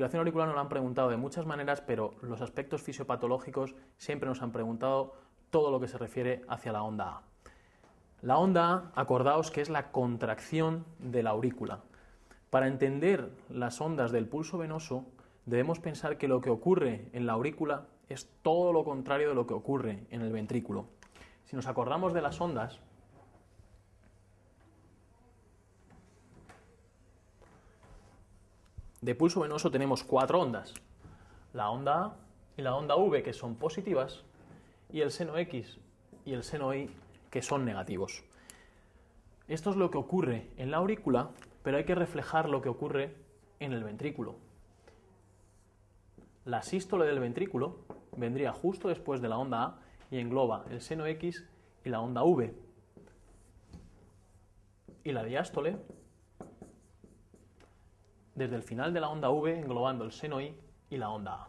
fibrilación auricular nos la han preguntado de muchas maneras, pero los aspectos fisiopatológicos siempre nos han preguntado todo lo que se refiere hacia la onda A. La onda A, acordaos que es la contracción de la aurícula. Para entender las ondas del pulso venoso, debemos pensar que lo que ocurre en la aurícula es todo lo contrario de lo que ocurre en el ventrículo. Si nos acordamos de las ondas, de pulso venoso tenemos 4 ondas, la onda A y la onda V, que son positivas, y el seno X y el seno Y, que son negativos. Esto es lo que ocurre en la aurícula, pero hay que reflejar lo que ocurre en el ventrículo. La sístole del ventrículo vendría justo después de la onda A y engloba el seno X y la onda V. Y la diástole desde el final de la onda V englobando el seno Y y la onda A.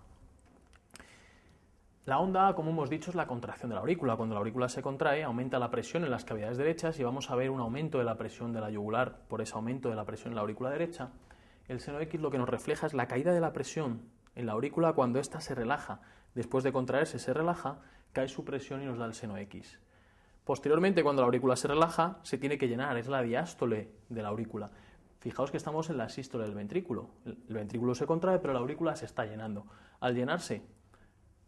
La onda A, como hemos dicho, es la contracción de la aurícula. Cuando la aurícula se contrae, aumenta la presión en las cavidades derechas y vamos a ver un aumento de la presión de la yugular por ese aumento de la presión en la aurícula derecha. El seno X lo que nos refleja es la caída de la presión en la aurícula cuando ésta se relaja. Después de contraerse, se relaja, cae su presión y nos da el seno X. Posteriormente, cuando la aurícula se relaja, se tiene que llenar, es la diástole de la aurícula. Fijaos que estamos en la sístole del ventrículo. El ventrículo se contrae, pero la aurícula se está llenando. Al llenarse,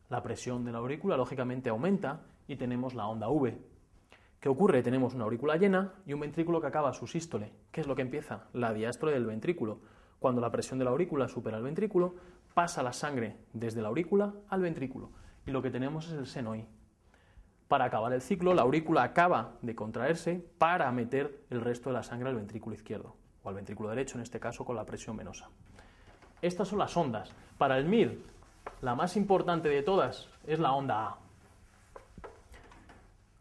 la presión de la aurícula lógicamente aumenta y tenemos la onda V. ¿Qué ocurre? Tenemos una aurícula llena y un ventrículo que acaba su sístole. ¿Qué es lo que empieza? La diástole del ventrículo. Cuando la presión de la aurícula supera el ventrículo, pasa la sangre desde la aurícula al ventrículo y lo que tenemos es el seno Y. Para acabar el ciclo, la aurícula acaba de contraerse para meter el resto de la sangre al ventrículo izquierdo, o al ventrículo derecho, en este caso con la presión venosa. Estas son las ondas. Para el MIR, la más importante de todas es la onda A.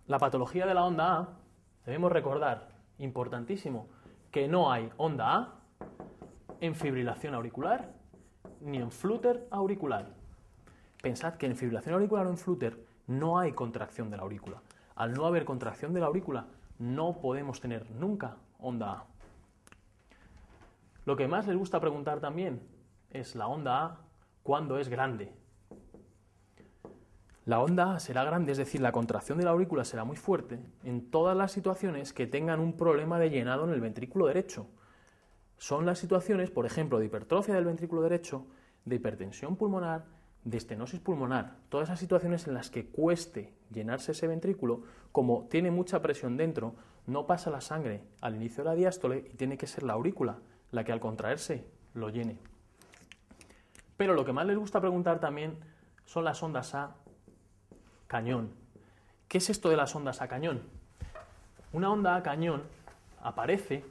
La patología de la onda A, debemos recordar, importantísimo, que no hay onda A en fibrilación auricular ni en flúter auricular. Pensad que en fibrilación auricular o en flúter no hay contracción de la aurícula. Al no haber contracción de la aurícula, no podemos tener nunca onda A. Lo que más les gusta preguntar también es la onda A cuando es grande. La onda A será grande, es decir, la contracción de la aurícula será muy fuerte en todas las situaciones que tengan un problema de llenado en el ventrículo derecho. Son las situaciones, por ejemplo, de hipertrofia del ventrículo derecho, de hipertensión pulmonar, de estenosis pulmonar, todas esas situaciones en las que cueste llenarse ese ventrículo, como tiene mucha presión dentro, no pasa la sangre al inicio de la diástole y tiene que ser la aurícula la que al contraerse lo llene. Pero lo que más les gusta preguntar también son las ondas A cañón. ¿Qué es esto de las ondas A cañón? Una onda A cañón aparece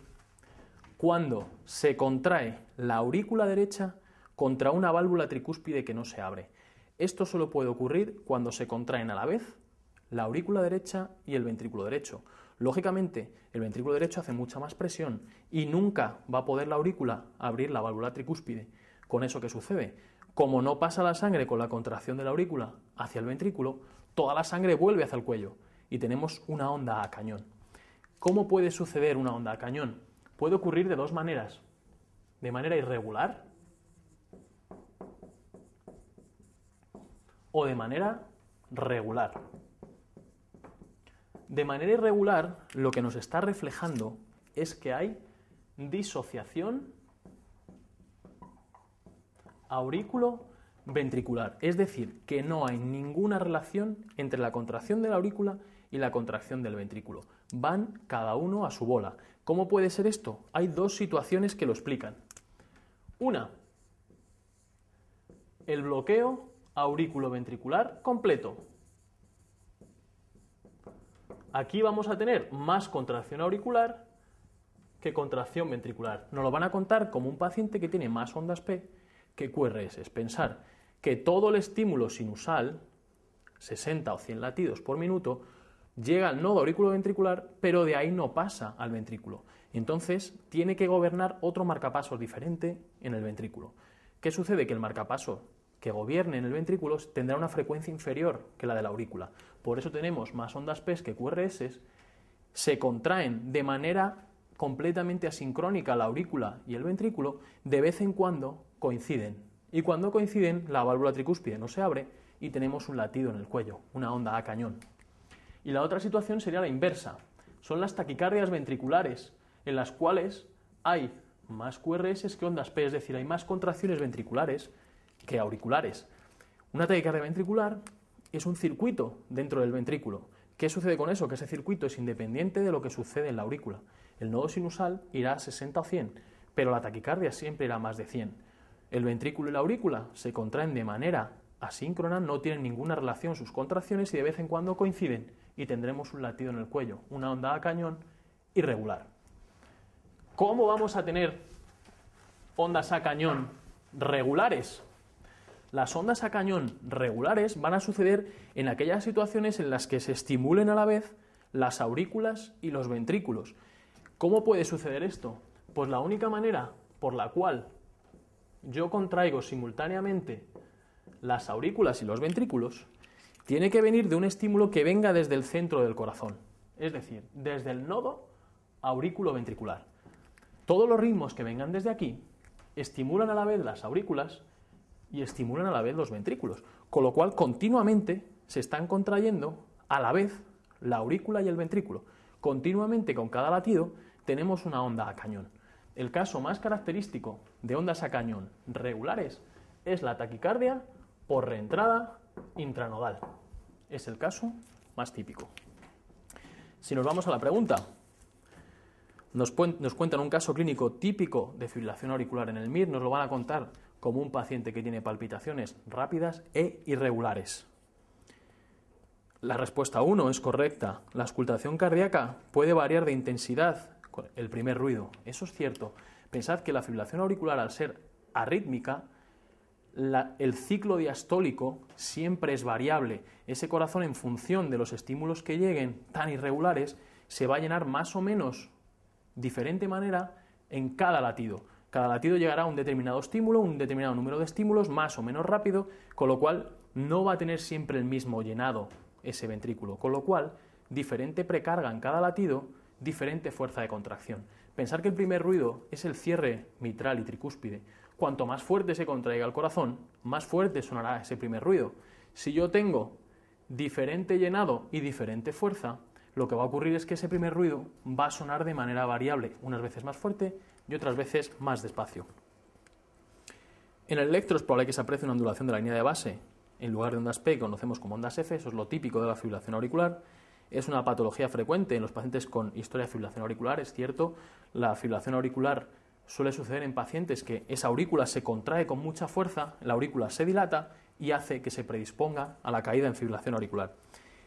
cuando se contrae la aurícula derecha contra una válvula tricúspide que no se abre. Esto solo puede ocurrir cuando se contraen a la vez la aurícula derecha y el ventrículo derecho. Lógicamente, el ventrículo derecho hace mucha más presión y nunca va a poder la aurícula abrir la válvula tricúspide. ¿Con eso qué sucede? Como no pasa la sangre con la contracción de la aurícula hacia el ventrículo, toda la sangre vuelve hacia el cuello y tenemos una onda A cañón. ¿Cómo puede suceder una onda A cañón? Puede ocurrir de dos maneras. De manera irregular o de manera regular. De manera irregular, lo que nos está reflejando es que hay disociación aurículo-ventricular, es decir, que no hay ninguna relación entre la contracción de la aurícula y la contracción del ventrículo. Van cada uno a su bola. ¿Cómo puede ser esto? Hay dos situaciones que lo explican. Una, el bloqueo aurículo-ventricular completo. Aquí vamos a tener más contracción auricular que contracción ventricular. Nos lo van a contar como un paciente que tiene más ondas P que QRS. Pensar que todo el estímulo sinusal, 60 o 100 latidos por minuto, llega al nodo auriculoventricular, pero de ahí no pasa al ventrículo. Entonces tiene que gobernar otro marcapasos diferente en el ventrículo. ¿Qué sucede? Que el marcapaso que gobierne en el ventrículo tendrá una frecuencia inferior que la de la aurícula. Por eso tenemos más ondas P que QRS, se contraen de manera completamente asincrónica la aurícula y el ventrículo, de vez en cuando coinciden Y cuando coinciden, la válvula tricúspide no se abre y tenemos un latido en el cuello, una onda A cañón. Y la otra situación sería la inversa. Son las taquicardias ventriculares, en las cuales hay más QRS que ondas P, es decir, hay más contracciones ventriculares que auriculares. Una taquicardia ventricular es un circuito dentro del ventrículo. ¿Qué sucede con eso? Que ese circuito es independiente de lo que sucede en la aurícula. El nodo sinusal irá a 60 o 100, pero la taquicardia siempre irá a más de 100. El ventrículo y la aurícula se contraen de manera asíncrona, no tienen ninguna relación sus contracciones y de vez en cuando coinciden y tendremos un latido en el cuello, una onda a cañón irregular. ¿Cómo vamos a tener ondas a cañón regulares? Las ondas a cañón regulares van a suceder en aquellas situaciones en las que se estimulen a la vez las aurículas y los ventrículos. ¿Cómo puede suceder esto? Pues la única manera por la cual yo contraigo simultáneamente las aurículas y los ventrículos tiene que venir de un estímulo que venga desde el centro del corazón, es decir, desde el nodo aurículo-ventricular. Todos los ritmos que vengan desde aquí estimulan a la vez las aurículas y estimulan a la vez los ventrículos, con lo cual continuamente se están contrayendo a la vez la aurícula y el ventrículo. Continuamente con cada latido tenemos una onda a cañón. El caso más característico de ondas a cañón regulares es la taquicardia por reentrada intranodal. Es el caso más típico. Si nos vamos a la pregunta, nos cuentan un caso clínico típico de fibrilación auricular en el MIR, nos lo van a contar como un paciente que tiene palpitaciones rápidas e irregulares. La respuesta 1 es correcta. La auscultación cardíaca puede variar de intensidad con el primer ruido. Eso es cierto. Pensad que la fibrilación auricular, al ser arrítmica, el ciclo diastólico siempre es variable. Ese corazón, en función de los estímulos que lleguen tan irregulares, se va a llenar más o menos diferente manera en cada latido. Cada latido llegará a un determinado estímulo, un determinado número de estímulos, más o menos rápido, con lo cual no va a tener siempre el mismo llenado ese ventrículo, con lo cual diferente precarga en cada latido, diferente fuerza de contracción. Pensar que el primer ruido es el cierre mitral y tricúspide. Cuanto más fuerte se contraiga el corazón, más fuerte sonará ese primer ruido. Si yo tengo diferente llenado y diferente fuerza, lo que va a ocurrir es que ese primer ruido va a sonar de manera variable, unas veces más fuerte y otras veces más despacio. En el electro es probable que se aprecie una ondulación de la línea de base. En lugar de ondas P, que conocemos como ondas F, eso es lo típico de la fibrilación auricular. Es una patología frecuente en los pacientes con historia de fibrilación auricular, es cierto. La fibrilación auricular suele suceder en pacientes que esa aurícula se contrae con mucha fuerza, la aurícula se dilata y hace que se predisponga a la caída en fibrilación auricular.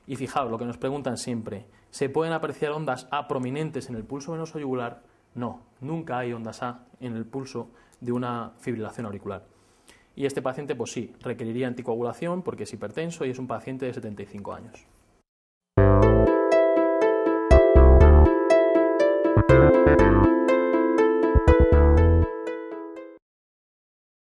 Y fijaos, lo que nos preguntan siempre, ¿se pueden apreciar ondas A prominentes en el pulso venoso yugular? No, nunca hay ondas A en el pulso de una fibrilación auricular. Y este paciente, pues sí, requeriría anticoagulación porque es hipertenso y es un paciente de 75 años.